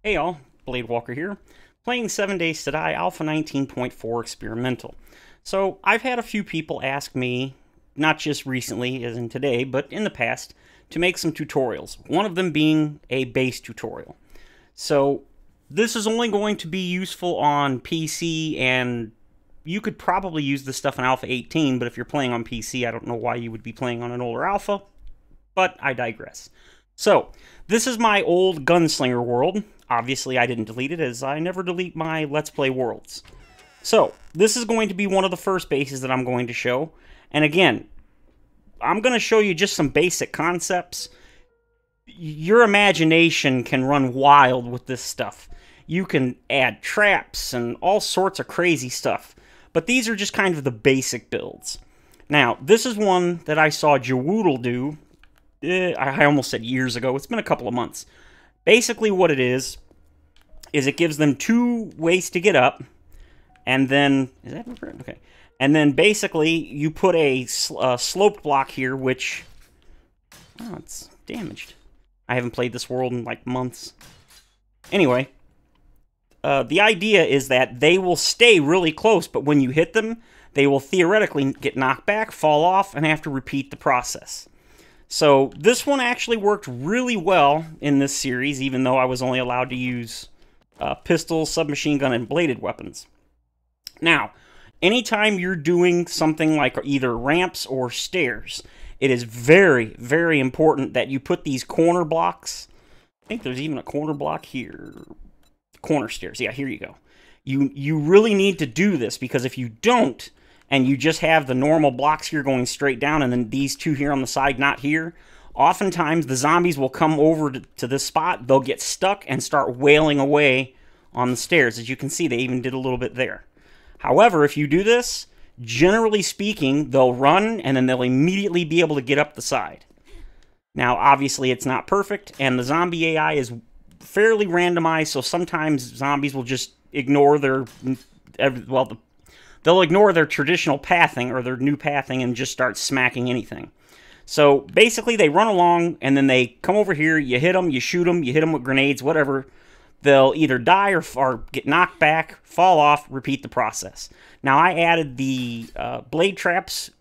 Hey all, Blade Walker here, playing 7 Days to Die Alpha 19.4 Experimental. So, I've had a few people ask me, not just recently, as in today, but in the past, to make some tutorials. One of them being a base tutorial. So, this is only going to be useful on PC, and you could probably use this stuff in Alpha 18, but if you're playing on PC, I don't know why you would be playing on an older Alpha, but I digress. So, this is my old Gunslinger world. Obviously, I didn't delete it, as I never delete my Let's Play worlds. So, this is going to be one of the first bases that I'm going to show. And again, I'm going to show you just some basic concepts. Your imagination can run wild with this stuff. You can add traps and all sorts of crazy stuff. But these are just kind of the basic builds. Now, this is one that I saw Jawoodle do. I almost said years ago. It's been a couple of months. Basically what it is it gives them two ways to get up, and then, is that okay? And then basically you put a sloped block here, which, oh, it's damaged. I haven't played this world in like months. Anyway, the idea is that they will stay really close, but when you hit them, they will theoretically get knocked back, fall off, and have to repeat the process. So, this one actually worked really well in this series, even though I was only allowed to use pistols, submachine gun, and bladed weapons. Now, anytime you're doing something like either ramps or stairs, it is very, very important that you put these corner blocks. I think there's even a corner block here. Corner stairs. Yeah, here you go. You really need to do this, because if you don't, and you just have the normal blocks here going straight down, and then these two here on the side, not here, oftentimes the zombies will come over to this spot, they'll get stuck and start wailing away on the stairs. As you can see, they even did a little bit there. However, if you do this, generally speaking, they'll run, and then they'll immediately be able to get up the side. Now, obviously, it's not perfect, and the zombie AI is fairly randomized, so sometimes zombies will just ignore their, well, they'll ignore their traditional pathing or their new pathing and just start smacking anything. So basically they run along and then they come over here, you hit them, you shoot them, you hit them with grenades, whatever. They'll either die or get knocked back, fall off, repeat the process. Now I added the blade traps,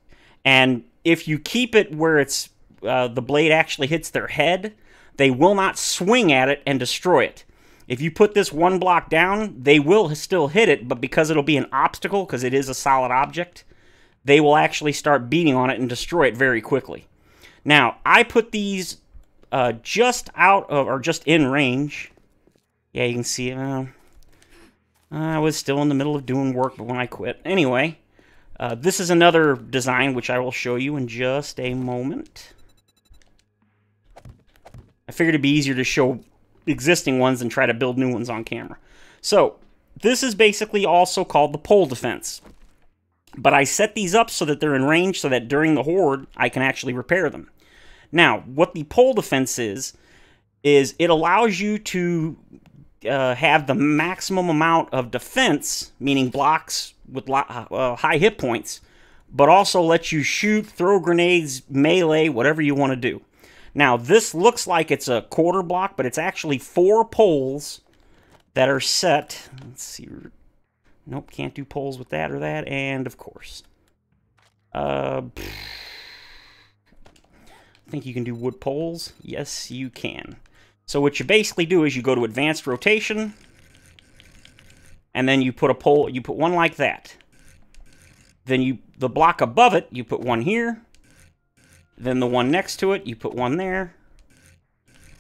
and if you keep it where it's the blade actually hits their head, they will not swing at it and destroy it. If you put this one block down, they will still hit it, but because it'll be an obstacle, because it is a solid object, they will actually start beating on it and destroy it very quickly. Now, I put these just out of, or just in range. Yeah, you can see it. I was still in the middle of doing work, but when I quit. Anyway, this is another design, which I will show you in just a moment. I figured it'd be easier to show existing ones and try to build new ones on camera. So, this is basically also called the pole defense. But I set these up so that they're in range so that during the horde, I can actually repair them. Now, what the pole defense is it allows you to have the maximum amount of defense, meaning blocks with high hit points, but also lets you shoot, throw grenades, melee, whatever you want to do. Now, this looks like it's a quarter block, but it's actually 4 poles that are set. Let's see. Nope, can't do poles with that or that. And, of course, I think you can do wood poles. Yes, you can. So what you basically do is you go to advanced rotation, and then you put a pole. You put one like that. Then the block above it, you put one here. Then the one next to it, you put one there.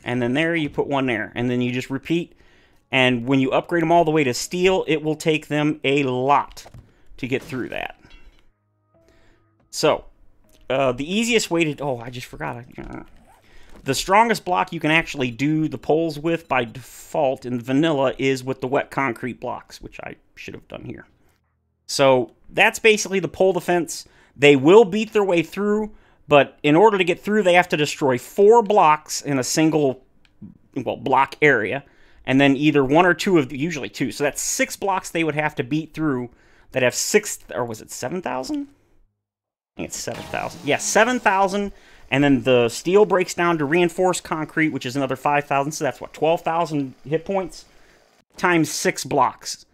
And then there, you put one there. And then you just repeat. And when you upgrade them all the way to steel, it will take them a lot to get through that. So, the easiest way to... Oh, I just forgot. The strongest block you can actually do the poles with by default in vanilla is with the wet concrete blocks, which I should have done here. So, that's basically the pole defense. They will beat their way through, but in order to get through, they have to destroy 4 blocks in a single, well, block area. And then either 1 or 2 of, usually 2. So that's 6 blocks they would have to beat through that have 6, or was it 7,000? I think it's 7,000. Yeah, 7,000. And then the steel breaks down to reinforced concrete, which is another 5,000. So that's what, 12,000 hit points? times 6 blocks.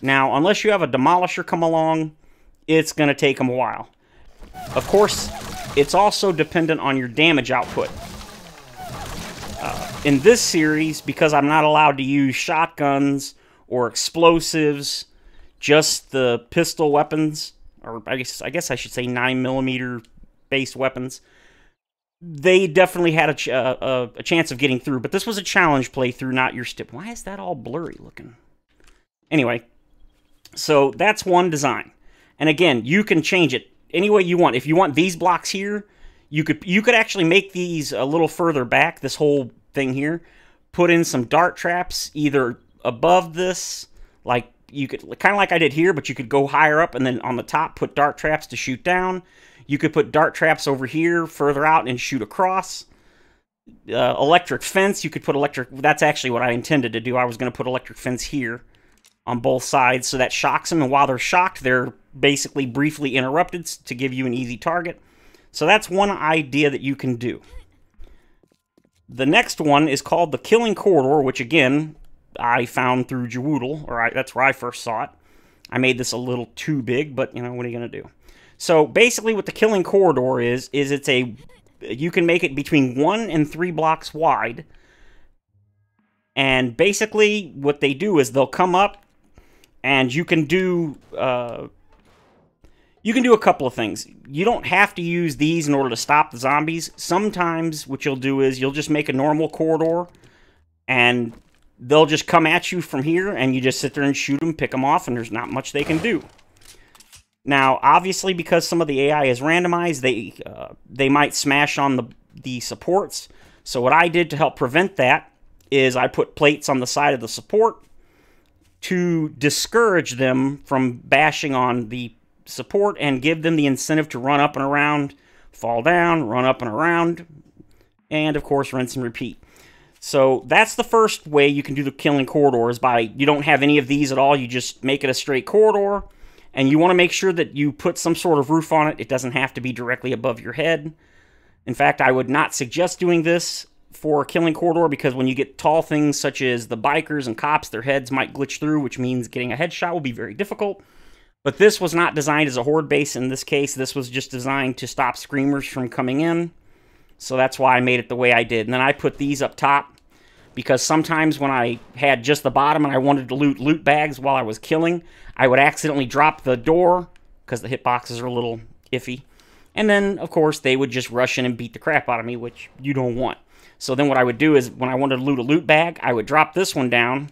Now, unless you have a demolisher come along, it's going to take them a while. Of course, it's also dependent on your damage output. In this series, because I'm not allowed to use shotguns or explosives, just the pistol weapons, or I guess I should say 9mm based weapons, they definitely had a chance of getting through. But this was a challenge playthrough, not your stip. Why is that all blurry looking? Anyway, so that's one design. And again, you can change it any way you want. If you want these blocks here, you could actually make these a little further back, this whole thing here. Put in some dart traps either above this, like you could, kind of like I did here, but you could go higher up and then on the top put dart traps to shoot down. You could put dart traps over here further out and shoot across. Electric fence, you could put electric, that's actually what I intended to do. I was going to put electric fence here on both sides, so that shocks them, and while they're shocked, they're basically briefly interrupted to give you an easy target. So that's one idea that you can do. The next one is called the Killing Corridor, which again, I found through Jawoodle, or that's where I first saw it. I made this a little too big, but, you know, what are you going to do? So basically what the Killing Corridor is it's you can make it between 1 and 3 blocks wide. And basically what they do is they'll come up, and you can do a couple of things. You don't have to use these in order to stop the zombies. Sometimes what you'll do is you'll just make a normal corridor, and they'll just come at you from here, and you just sit there and shoot them, pick them off, and there's not much they can do. Now, obviously, because some of the AI is randomized, they might smash on the supports. So what I did to help prevent that is I put plates on the side of the support to discourage them from bashing on the support and give them the incentive to run up and around, fall down, run up and around, and of course rinse and repeat. So that's the first way you can do the Killing Corridor, is by, you don't have any of these at all, you just make it a straight corridor, and you want to make sure that you put some sort of roof on it. It doesn't have to be directly above your head. In fact, I would not suggest doing this for a Killing Corridor, because when you get tall things such as the bikers and cops, their heads might glitch through, which means getting a headshot will be very difficult. But this was not designed as a horde base in this case. This was just designed to stop screamers from coming in. So that's why I made it the way I did. And then I put these up top, because sometimes when I had just the bottom and I wanted to loot bags while I was killing, I would accidentally drop the door, because the hitboxes are a little iffy. And then, of course, they would just rush in and beat the crap out of me, which you don't want. So then what I would do is, when I wanted to loot a loot bag, I would drop this one down.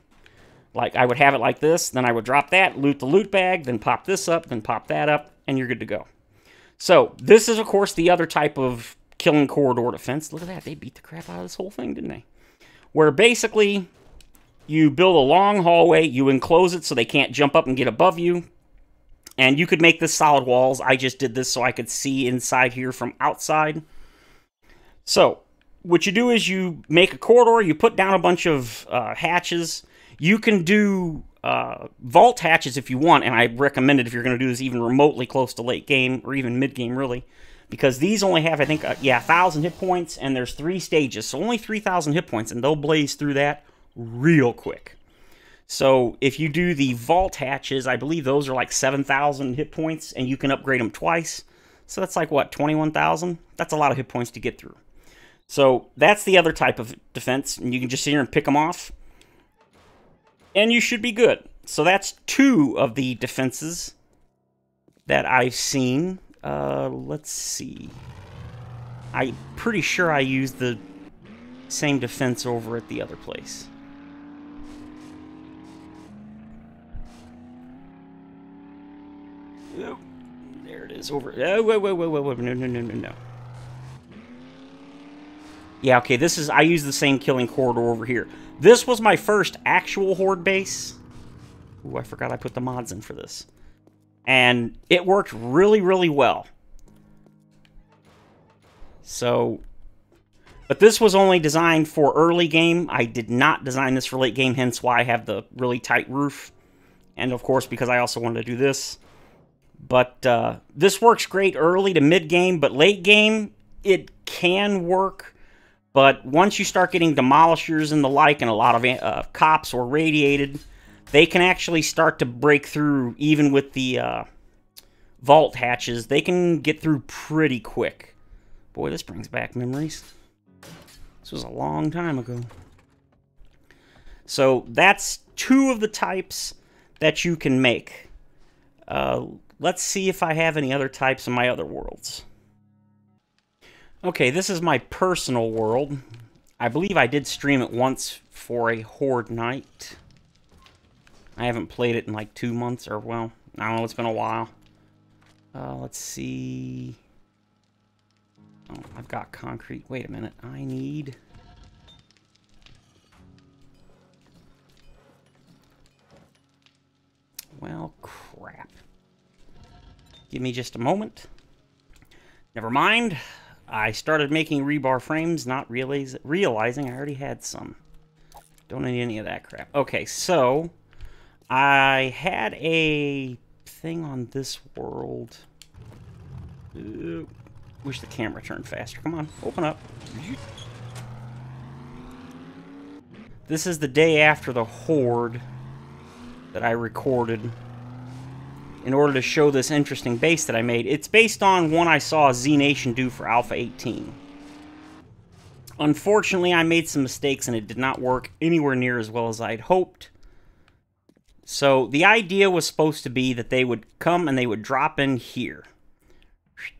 Like, I would have it like this, then I would drop that, loot the loot bag, then pop this up, then pop that up, and you're good to go. So, this is, of course, the other type of Killing Corridor defense. Look at that, they beat the crap out of this whole thing, didn't they? Where basically, you build a long hallway, you enclose it so they can't jump up and get above you, and you could make this solid walls. I just did this so I could see inside here from outside. So, what you do is you make a corridor, you put down a bunch of hatches. You can do vault hatches if you want, and I recommend it if you're going to do this even remotely close to late game, or even mid game, really. Because these only have, I think, 1,000 hit points, and there's 3 stages, so only 3,000 hit points, and they'll blaze through that real quick. So if you do the vault hatches, I believe those are like 7,000 hit points, and you can upgrade them twice. So that's like, what, 21,000? That's a lot of hit points to get through. So that's the other type of defense, and you can just sit here and pick them off, and you should be good. So that's 2 of the defenses that I've seen. Let's see. I'm pretty sure I used the same defense over at the other place. Oh, there it is. Over. Oh, wait. No. Yeah, okay, this is, I use the same Killing Corridor over here. This was my first actual horde base. Ooh, I forgot I put the mods in for this. And it worked really, really well. So, but this was only designed for early game. I did not design this for late game, hence why I have the really tight roof. And of course, because I also wanted to do this. But this works great early to mid game, but late game, it can work. But once you start getting demolishers and the like, and a lot of cops or radiated, they can actually start to break through, even with the vault hatches. They can get through pretty quick. Boy, this brings back memories. This was a long time ago. So that's 2 of the types that you can make. Let's see if I have any other types in my other worlds. Okay, this is my personal world. I believe I did stream it once for a Horde night. I haven't played it in like 2 months, or well, I don't know, it's been a while. Let's see. Oh, I've got concrete. Wait a minute. I need... Well, crap. Give me just a moment. Never mind. I started making rebar frames, not realizing I already had some. Don't need any of that crap. Okay, so... I had a thing on this world. Wish the camera turned faster. Come on, open up. This is the day after the Horde that I recorded in order to show this interesting base that I made. It's based on one I saw Z Nation do for Alpha 18. Unfortunately, I made some mistakes and it did not work anywhere near as well as I'd hoped. So the idea was supposed to be that they would come and they would drop in here.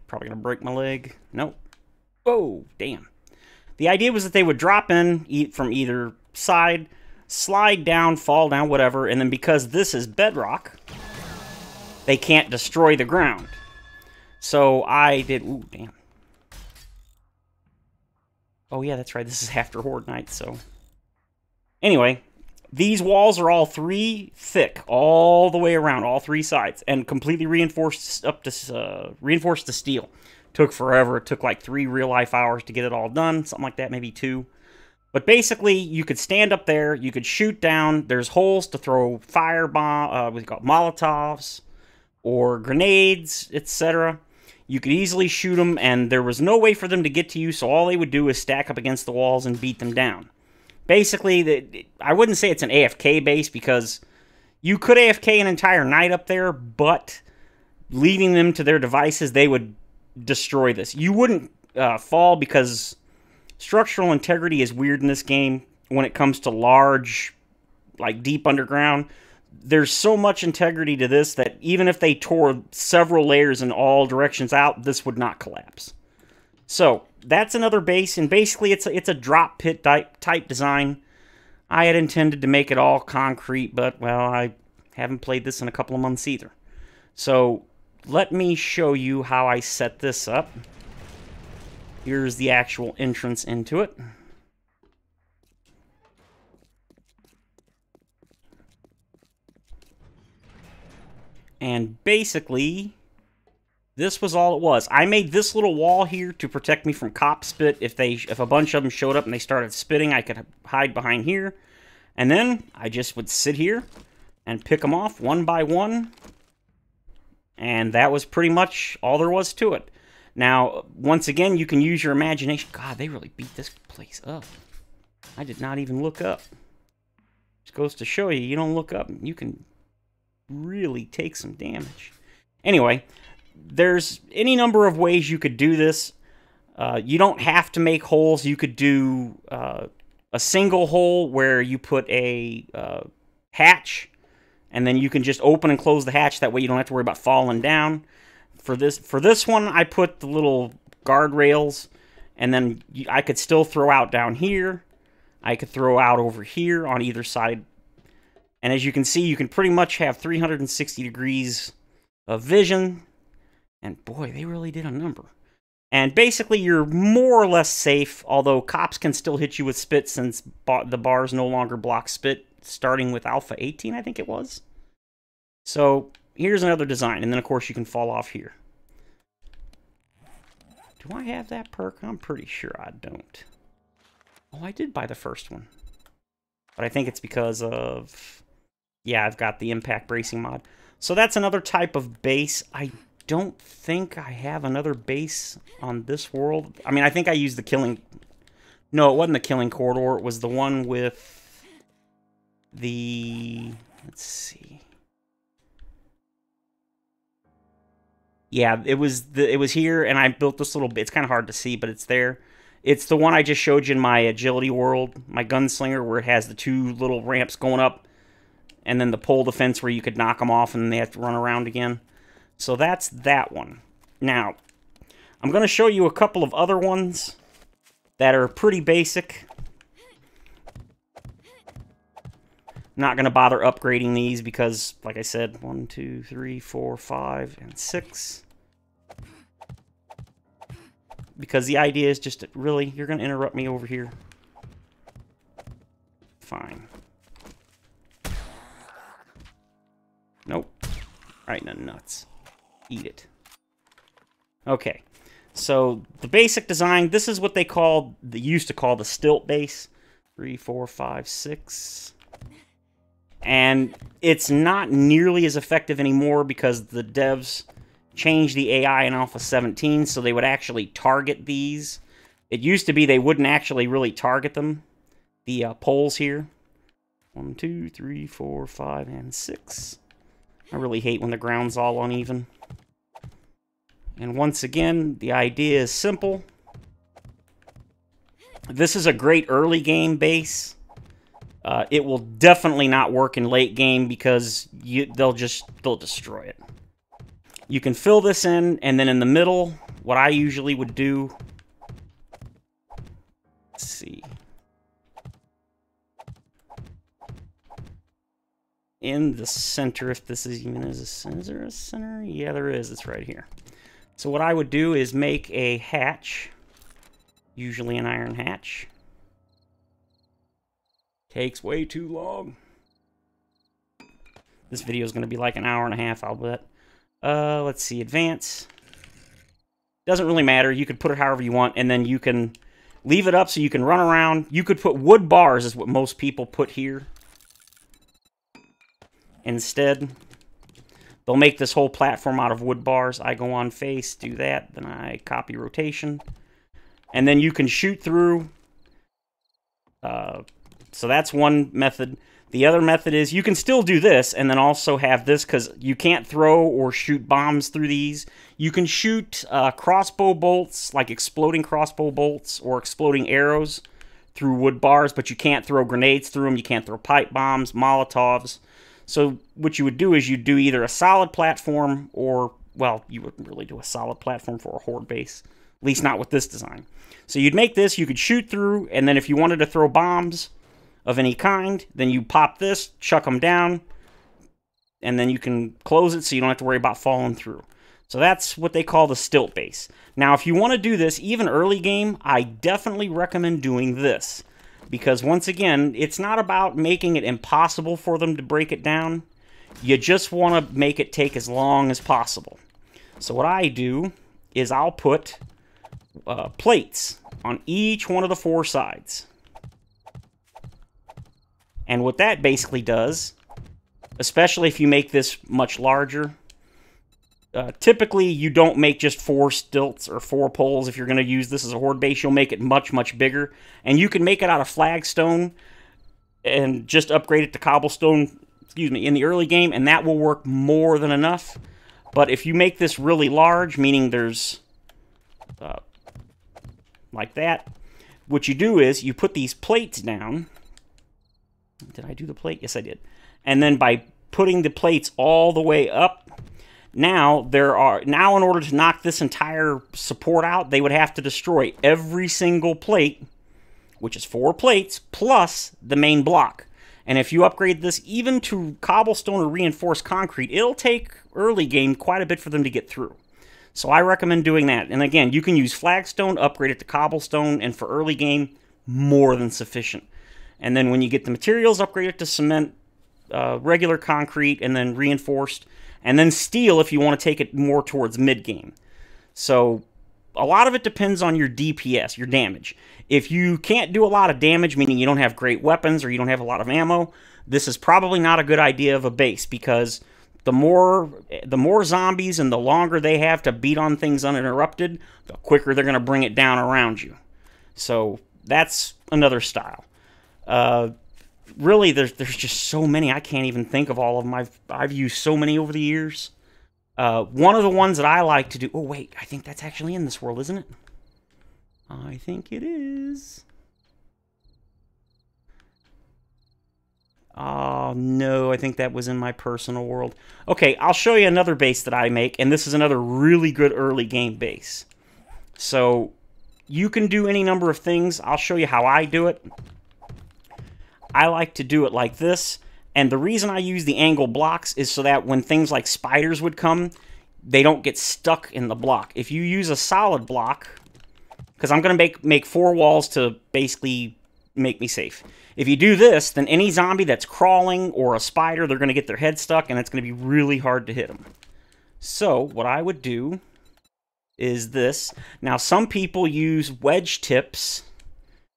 Probably gonna break my leg. Nope. Oh, damn. The idea was that they would drop in from either side, slide down, fall down, whatever, and then because this is bedrock, they can't destroy the ground. So I did... Ooh, damn. Oh, yeah, that's right. This is after Horde night, so... Anyway... These walls are all 3 thick, all the way around, all 3 sides, and completely reinforced up to reinforced to steel. Took forever. It took like 3 real-life hours to get it all done, something like that, maybe 2. But basically, you could stand up there, you could shoot down. There's holes to throw firebomb, we call Molotovs, or grenades, etc. You could easily shoot them, and there was no way for them to get to you, so all they would do is stack up against the walls and beat them down. Basically, I wouldn't say it's an AFK base because you could AFK an entire night up there, but leaving them to their devices, they would destroy this. You wouldn't fall because structural integrity is weird in this game when it comes to large, like deep underground. There's so much integrity to this that even if they tore several layers in all directions out, this would not collapse. So, that's another base, and basically it's a drop pit type design. I had intended to make it all concrete, but, well, I haven't played this in a couple of months either. So, let me show you how I set this up. Here's the actual entrance into it. And basically... this was all it was. I made this little wall here to protect me from cop spit. If a bunch of them showed up and they started spitting, I could hide behind here. And then I just would sit here and pick them off one by one. And that was pretty much all there was to it. Now, once again, you can use your imagination. God, they really beat this place up. I did not even look up. Just goes to show you, you don't look up, you can really take some damage. Anyway... there's any number of ways you could do this. You don't have to make holes. You could do a single hole where you put a hatch, and then you can just open and close the hatch. That way you don't have to worry about falling down. For this one, I put the little guardrails, and then I could still throw out down here. I could throw out over here on either side. And as you can see, you can pretty much have 360 degrees of vision. And boy, they really did a number. And basically, you're more or less safe, although cops can still hit you with spit since the bars no longer block spit, starting with Alpha 18, I think it was. So, here's another design, and then of course you can fall off here. Do I have that perk? I'm pretty sure I don't. Oh, I did buy the first one. But I think it's because of... yeah, I've got the impact bracing mod. So that's another type of base. I don't think I have another base on this world. I mean, I think I used the killing... no, it wasn't the killing corridor. It was the one with the Let's see. Yeah, it was here, and I built this little bit. It's kind of hard to see, but it's there. It's the one I just showed you in my agility world, my gunslinger, where it has the two little ramps going up, and then the pole defense where you could knock them off and they have to run around again. So that's that one. Now, I'm going to show you a couple of other ones that are pretty basic. Not going to bother upgrading these because, like I said, 1, 2, 3, 4, 5, and 6. Because the idea is just, really, you're going to interrupt me over here. Fine. Nope. Right in the nuts. Eat it. Okay. So, the basic design, this is what they used to call the Stilt Base. 3, 4, 5, 6. And it's not nearly as effective anymore because the devs changed the AI in Alpha 17, so they would actually target these. It used to be they wouldn't actually really target them, the poles here. 1, 2, 3, 4, 5, and 6. I really hate when the ground's all uneven. And once again, the idea is simple. This is a great early game base. It will definitely not work in late game because they'll destroy it. You can fill this in, and then in the middle, what I usually would do, let's see, in the center, if this is even is there a center? Yeah, there is. It's right here. So what I would do is make a hatch, usually an iron hatch. Takes way too long. This video is going to be like an hour and a half, I'll bet. Let's see, advance. Doesn't really matter. You could put it however you want, and then you can leave it up so you can run around. You could put wood bars, is what most people put here. Instead, they'll make this whole platform out of wood bars. I go on face, do that, then I copy rotation. And then you can shoot through. So that's one method. The other method is you can still do this and then also have this because you can't throw or shoot bombs through these. You can shoot crossbow bolts, like exploding crossbow bolts or exploding arrows through wood bars, but you can't throw grenades through them. You can't throw pipe bombs, Molotovs. So what you would do is you'd do either a solid platform or, well, you wouldn't really do a solid platform for a Horde base, at least not with this design. So you'd make this, you could shoot through, and then if you wanted to throw bombs of any kind, then you pop this, chuck them down, and then you can close it so you don't have to worry about falling through. So that's what they call the Stilt Base. Now, if you want to do this, even early game, I definitely recommend doing this. Because once again, it's not about making it impossible for them to break it down. You just want to make it take as long as possible. So what I do is I'll put plates on each one of the 4 sides. And what that basically does, especially if you make this much larger, typically you don't make just 4 stilts or 4 poles. If you're going to use this as a Horde base, you'll make it much, much bigger. And you can make it out of flagstone and just upgrade it to cobblestone, excuse me, in the early game, and that will work more than enough. But if you make this really large, meaning there's like that, what you do is you put these plates down. Did I do the plate? Yes, I did. And then by putting the plates all the way up, now in order to knock this entire support out, they would have to destroy every single plate, which is 4 plates, plus the main block. And if you upgrade this even to cobblestone or reinforced concrete, it'll take early game quite a bit for them to get through. So I recommend doing that. And again, you can use flagstone, upgrade it to cobblestone, and for early game, more than sufficient. And then when you get the materials, upgrade it to cement, regular concrete, and then reinforced. And then steel if you want to take it more towards mid-game. So a lot of it depends on your DPS, your damage. If you can't do a lot of damage, meaning you don't have great weapons or you don't have a lot of ammo, this is probably not a good idea of a base because the more zombies and the longer they have to beat on things uninterrupted, the quicker they're going to bring it down around you. So that's another style. really, there's just so many. I can't even think of all of them. I've used so many over the years. One of the ones that I like to do... Oh, wait. I think that's actually in this world, isn't it? I think it is. Oh, no. I think that was in my personal world. Okay, I'll show you another base that I make, and this is another really good early game base. So, you can do any number of things. I'll show you how I do it. I like to do it like this. And the reason I use the angle blocks is so that when things like spiders would come, they don't get stuck in the block. If you use a solid block, because I'm going to make 4 walls to basically make me safe. If you do this, then any zombie that's crawling or a spider, they're going to get their head stuck, and it's going to be really hard to hit them. So what I would do is this. Now, some people use wedge tips,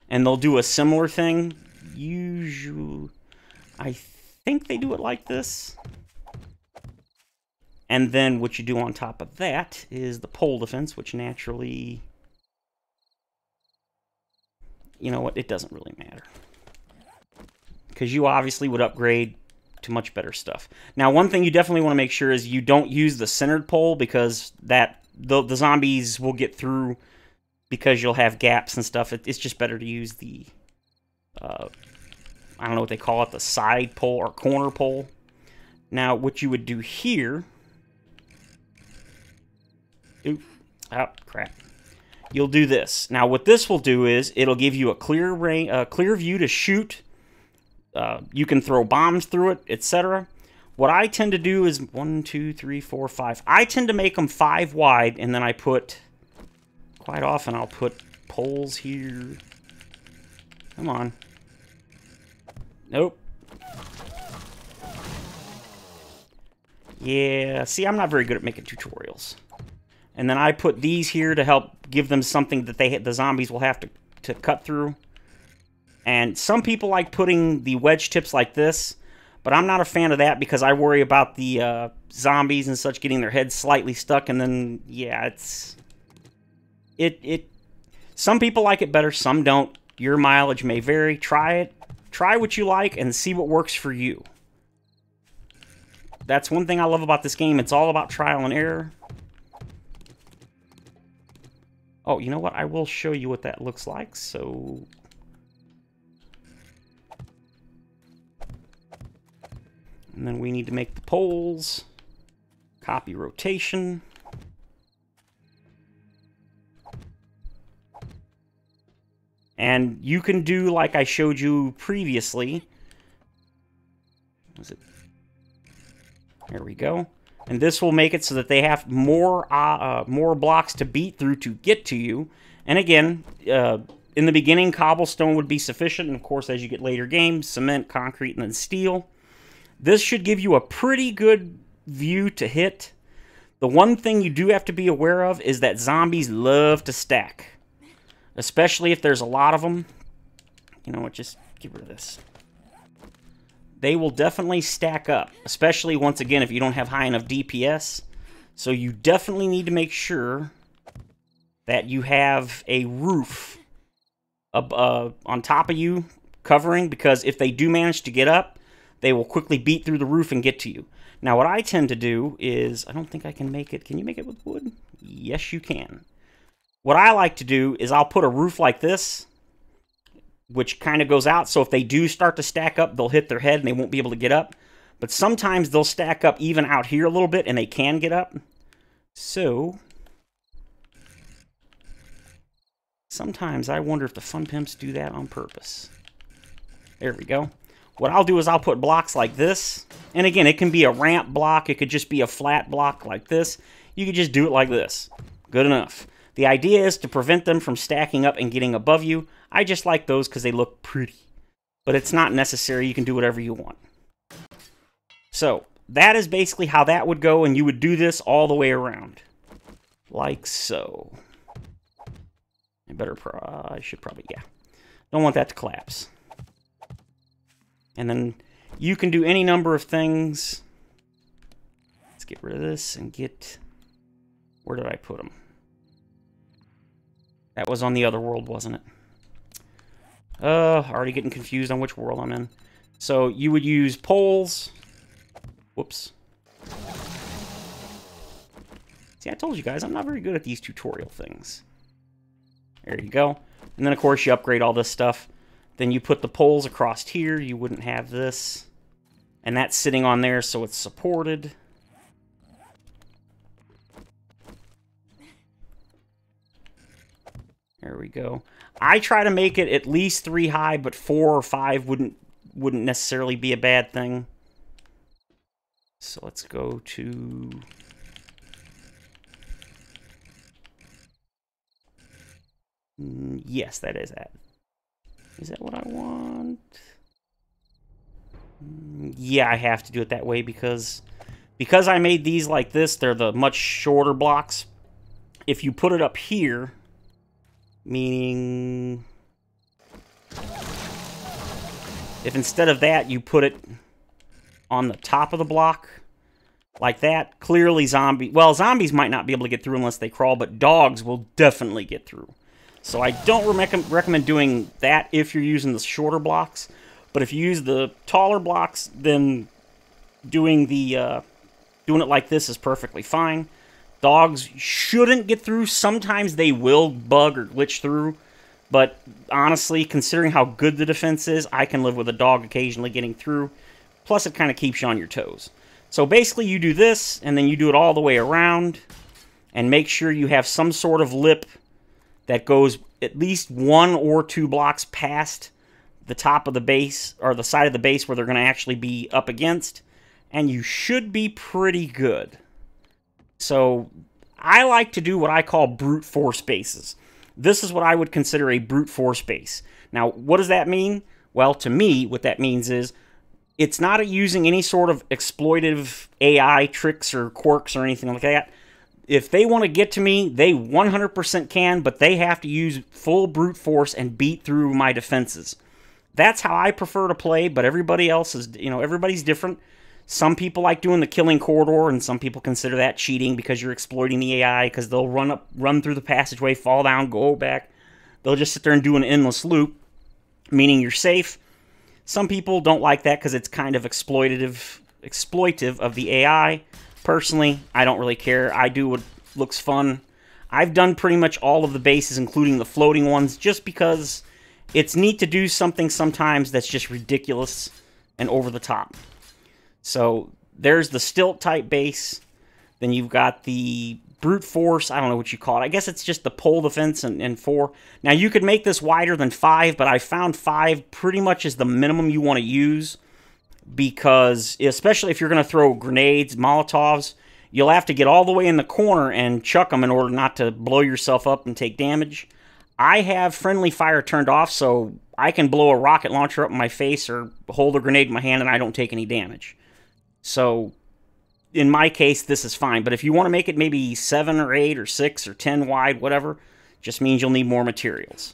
and they'll do a similar thing. Usually, I think they do it like this. And then what you do on top of that is the pole defense, which naturally... You know what? It doesn't really matter. Because you obviously would upgrade to much better stuff. Now, one thing you definitely want to make sure is you don't use the centered pole, because that the zombies will get through, because you'll have gaps and stuff. It's just better to use the... I don't know what they call it, the side pole or corner pole. Now, what you would do here... Oop. Oh, crap. You'll do this. Now, what this will do is, it'll give you a clear view to shoot. You can throw bombs through it, etc. What I tend to do is 1, 2, 3, 4, 5. I tend to make them 5 wide, and then I put... Quite often, I'll put poles here. Come on. Nope. Yeah, see, I'm not very good at making tutorials. And then I put these here to help give them something that the zombies will have to cut through. And some people like putting the wedge tips like this, but I'm not a fan of that because I worry about the zombies and such getting their heads slightly stuck, and then, yeah, some people like it better, some don't. Your mileage may vary. Try it. Try what you like and see what works for you. That's one thing I love about this game. It's all about trial and error. Oh, you know what? I will show you what that looks like. So, and then we need to make the poles. Copy rotation. And you can do like I showed you previously. Was it? There we go. And this will make it so that they have more blocks to beat through to get to you. And again, in the beginning, cobblestone would be sufficient. And of course, as you get later games, cement, concrete, and then steel. This should give you a pretty good view to hit. The one thing you do have to be aware of is that zombies love to stack. Especially if there's a lot of them. You know what, just get rid of this. They will definitely stack up. Especially, once again, if you don't have high enough DPS. So you definitely need to make sure that you have a roof on top of you covering. Because if they do manage to get up, they will quickly beat through the roof and get to you. Now, what I tend to do is... I don't think I can make it. Can you make it with wood? Yes, you can. What I like to do is I'll put a roof like this, which kind of goes out, so if they do start to stack up, they'll hit their head and they won't be able to get up. But sometimes they'll stack up even out here a little bit and they can get up. So, sometimes I wonder if the fun pimps do that on purpose. There we go. What I'll do is I'll put blocks like this. And again, it can be a ramp block. It could just be a flat block like this. You could just do it like this. Good enough. The idea is to prevent them from stacking up and getting above you. I just like those because they look pretty. But it's not necessary. You can do whatever you want. So, that is basically how that would go, and you would do this all the way around. Like so. I should probably, yeah. Don't want that to collapse. And then you can do any number of things. Let's get rid of this and get... Where did I put them? That was on the other world, wasn't it? Already getting confused on which world I'm in. So you would use poles. Whoops. See, I told you guys, I'm not very good at these tutorial things. There you go. And then, of course, you upgrade all this stuff. Then you put the poles across here. You wouldn't have this. And that's sitting on there, so it's supported. There we go. I try to make it at least 3 high, but 4 or 5 wouldn't necessarily be a bad thing. So let's go to... Yes, that is that. Is that what I want? Yeah, I have to do it that way because I made these like this, they're the much shorter blocks. If you put it up here, meaning if instead of that you put it on the top of the block like that, clearly zombies might not be able to get through unless they crawl, but dogs will definitely get through. So I don't recommend doing that if you're using the shorter blocks. But if you use the taller blocks, then doing it like this is perfectly fine. Dogs shouldn't get through. Sometimes they will bug or glitch through. But honestly, considering how good the defense is, I can live with a dog occasionally getting through. Plus, it kind of keeps you on your toes. So basically, you do this, and then you do it all the way around. And make sure you have some sort of lip that goes at least 1 or 2 blocks past the top of the base, or the side of the base where they're going to actually be up against, and you should be pretty good. So, I like to do what I call brute force bases. This is what I would consider a brute force base. Now, what does that mean? Well, to me, what that means is, it's not using any sort of exploitive AI tricks or quirks or anything like that. If they want to get to me, they 100% can, but they have to use full brute force and beat through my defenses. That's how I prefer to play, but everybody else is, everybody's different. Some people like doing the killing corridor, and some people consider that cheating because you're exploiting the AI, because they'll run through the passageway, fall down, go back. They'll just sit there and do an endless loop, meaning you're safe. Some people don't like that because it's kind of exploitive of the AI. Personally, I don't really care. I do what looks fun. I've done pretty much all of the bases, including the floating ones, just because it's neat to do something sometimes that's just ridiculous and over the top. So there's the stilt type base. Then you've got the brute force. I don't know what you call it. I guess it's just the pole defense and 4. Now you could make this wider than 5, but I found 5 pretty much is the minimum you want to use. Because, especially if you're going to throw grenades, Molotovs, you'll have to get all the way in the corner and chuck them in order not to blow yourself up and take damage. I have friendly fire turned off, so I can blow a rocket launcher up in my face or hold a grenade in my hand and I don't take any damage. So, in my case, this is fine. But if you want to make it maybe 7 or 8 or 6 or 10 wide, whatever, just means you'll need more materials.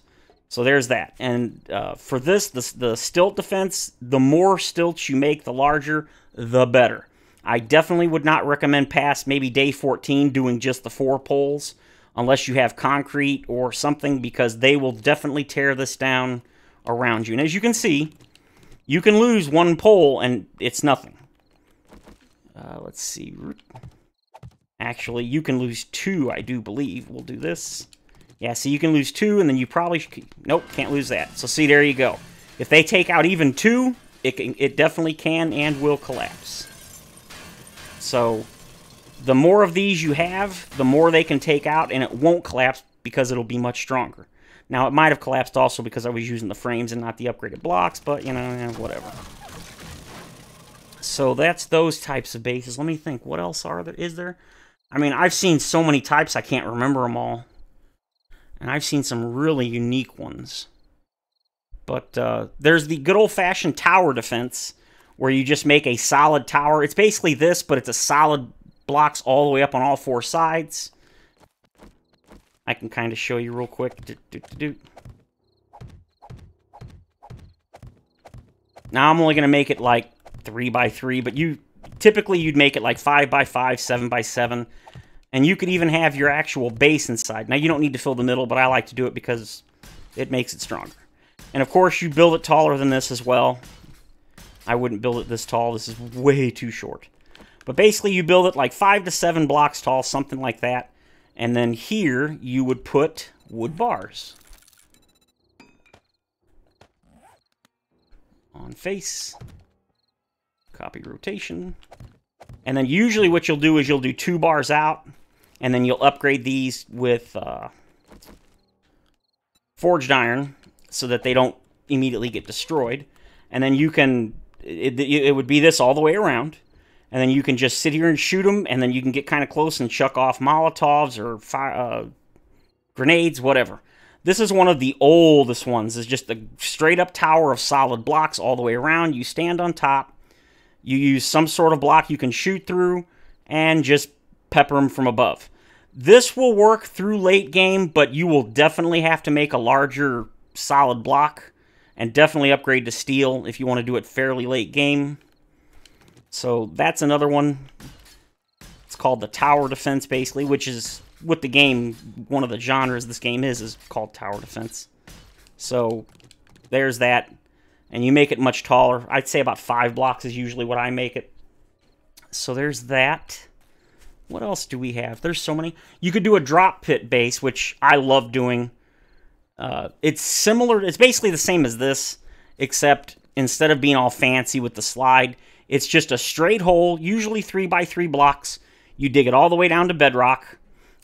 So there's that. And for this, the Stilt Defense, the more stilts you make, the larger, the better. I definitely would not recommend past maybe day 14 doing just the 4 poles, unless you have concrete or something, because they will definitely tear this down around you. And as you can see, you can lose 1 pole and it's nothing. Let's see. Actually, you can lose 2, I do believe. We'll do this. Yeah, so you can lose 2, and then you probably... Nope, can't lose that. So see, there you go. If they take out even 2, it definitely can and will collapse. So, the more of these you have, the more they can take out, and it won't collapse because it'll be much stronger. Now, it might have collapsed also because I was using the frames and not the upgraded blocks, but, whatever. So, that's those types of bases. Let me think. What else is there? I mean, I've seen so many types, I can't remember them all. And I've seen some really unique ones. But there's the good old-fashioned tower defense, where you just make a solid tower. It's basically this, but it's a solid blocks all the way up on all 4 sides. I can kind of show you real quick. Now, I'm only going to make it like 3 by 3, but typically you'd make it like 5 by 5, 7 by 7. And you could even have your actual base inside. Now, you don't need to fill the middle, but I like to do it because it makes it stronger. And, of course, you build it taller than this as well. I wouldn't build it this tall. This is way too short. But basically, you build it like 5 to 7 blocks tall, something like that. And then here, you would put wood bars. On face. Copy rotation. And then usually what you'll do is you'll do 2 bars out. And then you'll upgrade these with forged iron so that they don't immediately get destroyed. And then you can... It would be this all the way around. And then you can just sit here and shoot them, and then you can get kind of close and chuck off Molotovs or grenades, whatever. This is one of the oldest ones. It's just a straight-up tower of solid blocks all the way around. You stand on top. You use some sort of block you can shoot through, and just pepper them from above. This will work through late game, but you will definitely have to make a larger solid block, and definitely upgrade to steel if you want to do it fairly late game. So that's another one. It's called the Tower Defense, basically, which is what the game, one of the genres this game is called Tower Defense. So there's that. And you make it much taller. I'd say about 5 blocks is usually what I make it. So there's that. What else do we have? There's so many. You could do a drop pit base, which I love doing. It's similar. It's basically the same as this, except instead of being all fancy with the slide, it's just a straight hole, usually 3 by 3 blocks. You dig it all the way down to bedrock,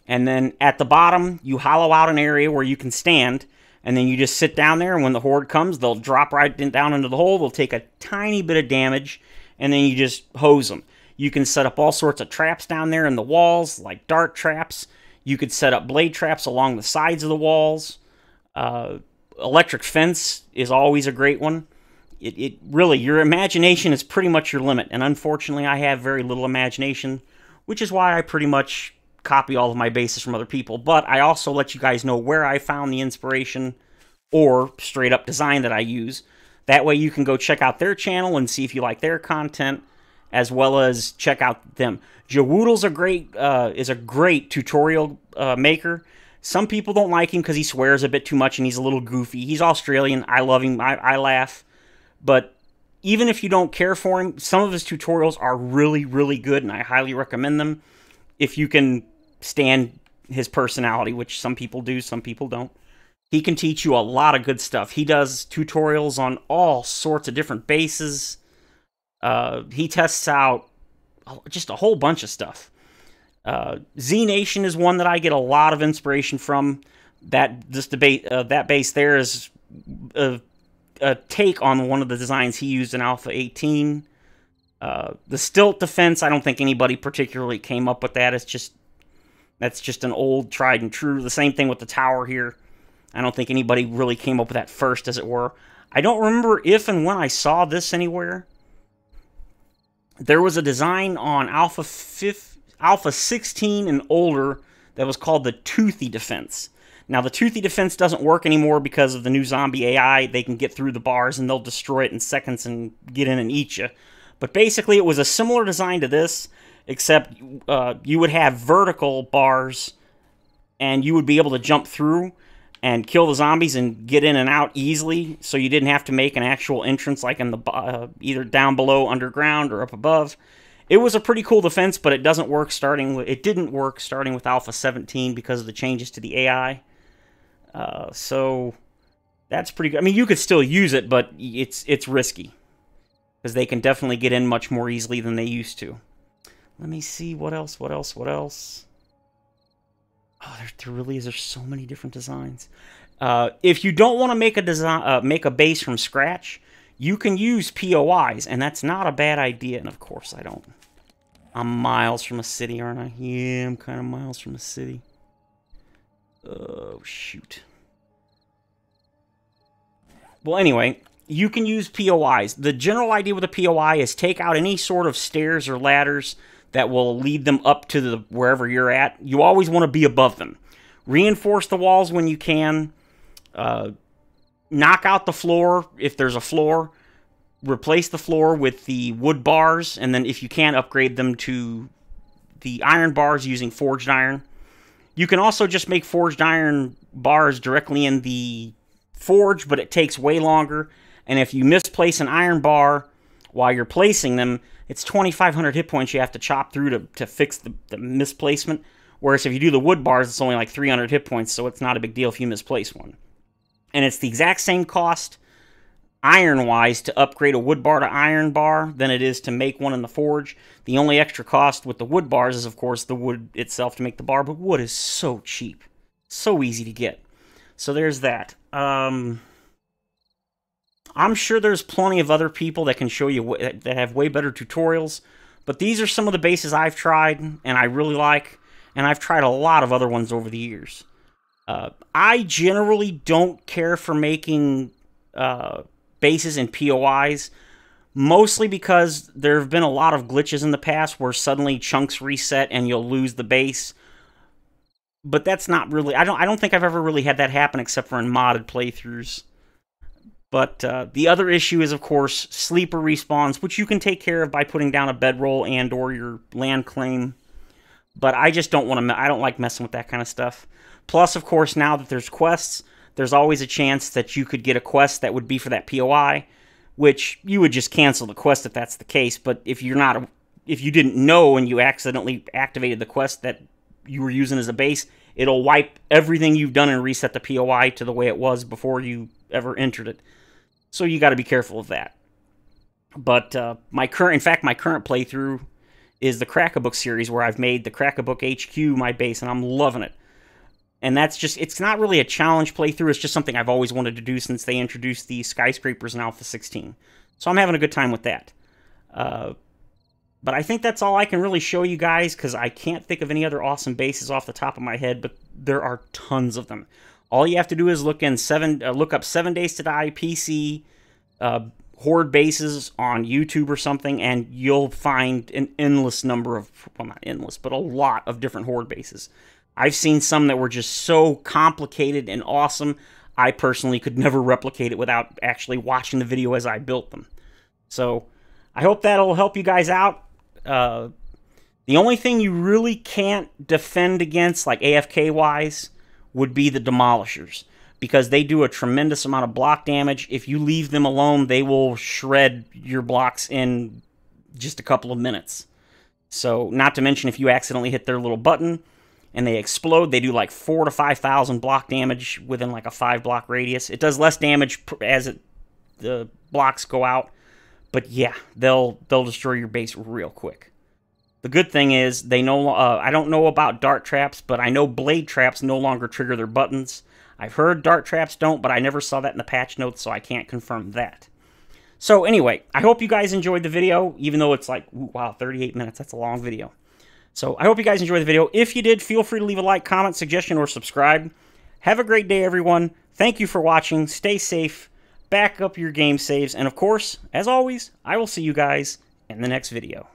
and then at the bottom, you hollow out an area where you can stand, and then you just sit down there, and when the Horde comes, they'll drop right down into the hole. They'll take a tiny bit of damage, and then you just hose them. You can set up all sorts of traps down there in the walls, like dart traps. You could set up blade traps along the sides of the walls. Electric fence is always a great one. It really, your imagination is pretty much your limit, and unfortunately I have very little imagination, which is why I pretty much copy all of my bases from other people, but I also let you guys know where I found the inspiration or straight up design that I use. That way you can go check out their channel and see if you like their content, as well as check out them. Jawoodle's is a great tutorial maker. Some people don't like him because he swears a bit too much and he's a little goofy. He's Australian. I love him. I laugh. But even if you don't care for him, some of his tutorials are really, really good, and I highly recommend them if you can stand his personality, which some people do, some people don't. He can teach you a lot of good stuff. He does tutorials on all sorts of different bases. He tests out just a whole bunch of stuff. Z Nation is one that I get a lot of inspiration from. That base there is a take on one of the designs he used in Alpha 18. The Stilt Defense, I don't think anybody particularly came up with that. That's just an old tried and true. The same thing with the tower here. I don't think anybody really came up with that first, as it were. I don't remember if and when I saw this anywhere. There was a design on Alpha 16 and older that was called the Toothy Defense. Now, the Toothy Defense doesn't work anymore because of the new zombie AI. They can get through the bars and they'll destroy it in seconds and get in and eat you. But basically, it was a similar design to this, except you would have vertical bars and you would be able to jump through and kill the zombies and get in and out easily, so you didn't have to make an actual entrance like in the either down below, underground, or up above. It was a pretty cool defense, but it didn't work starting with Alpha 17 because of the changes to the AI. So that's pretty good. I mean, you could still use it, but it's risky because they can definitely get in much more easily than they used to. Let me see what else. Oh, there really is. There's so many different designs. If you don't want to make a base from scratch, you can use POIs, and that's not a bad idea. And of course, I don't. I'm miles from a city, aren't I? Yeah, I'm kind of miles from a city. Oh, shoot. Well, anyway, you can use POIs. The general idea with a POI is take out any sort of stairs or ladders that will lead them up to wherever you're at. You always want to be above them. Reinforce the walls when you can. Knock out the floor if there's a floor. Replace the floor with the wood bars, and then if you can, upgrade them to the iron bars using forged iron. You can also just make forged iron bars directly in the forge, but it takes way longer. And if you misplace an iron bar while you're placing them, it's 2,500 hit points you have to chop through to fix the misplacement. Whereas if you do the wood bars, it's only like 300 hit points, so it's not a big deal if you misplace one. And it's the exact same cost, iron-wise, to upgrade a wood bar to iron bar than it is to make one in the forge. The only extra cost with the wood bars is, of course, the wood itself to make the bar, but wood is so cheap. So easy to get. So there's that. I'm sure there's plenty of other people that can show you that have way better tutorials, but these are some of the bases I've tried and I really like, and I've tried a lot of other ones over the years. I generally don't care for making bases in POIs, mostly because there have been a lot of glitches in the past where suddenly chunks reset and you'll lose the base. But that's not really, I don't think I've ever really had that happen except for in modded playthroughs. But the other issue is, of course, sleeper respawns, which you can take care of by putting down a bedroll and or your land claim. But I just don't want to, I don't like messing with that kind of stuff. Plus, of course, now that there's quests, there's always a chance that you could get a quest that would be for that POI, which you would just cancel the quest if that's the case. But if you're not, if you didn't know and you accidentally activated the quest that you were using as a base, it'll wipe everything you've done and reset the POI to the way it was before you ever entered it. So you got to be careful of that. But my current playthrough is the Crack-A-Book series, where I've made the Crack-A-Book HQ my base, and I'm loving it. And that's just, it's not really a challenge playthrough, it's just something I've always wanted to do since they introduced the skyscrapers in Alpha 16. So I'm having a good time with that. But I think that's all I can really show you guys, because I can't think of any other awesome bases off the top of my head, but there are tons of them. All you have to do is look up 7 Days to Die PC Horde bases on YouTube or something, and you'll find an endless number of, well, not endless, but a lot of different Horde bases. I've seen some that were just so complicated and awesome, I personally could never replicate it without actually watching the video as I built them. So I hope that'll help you guys out. The only thing you really can't defend against, like AFK-wise, would be the Demolishers, because they do a tremendous amount of block damage. If you leave them alone, they will shred your blocks in just a couple of minutes. So, not to mention, if you accidentally hit their little button and they explode, they do like 4,000 to 5,000 block damage within like a 5-block radius. It does less damage as the blocks go out, but yeah, they'll destroy your base real quick. The good thing is, they I don't know about dart traps, but I know blade traps no longer trigger their buttons. I've heard dart traps don't, but I never saw that in the patch notes, so I can't confirm that. So anyway, I hope you guys enjoyed the video, even though it's like, wow, 38 minutes. That's a long video. So I hope you guys enjoyed the video. If you did, feel free to leave a like, comment, suggestion, or subscribe. Have a great day, everyone. Thank you for watching. Stay safe. Back up your game saves. And of course, as always, I will see you guys in the next video.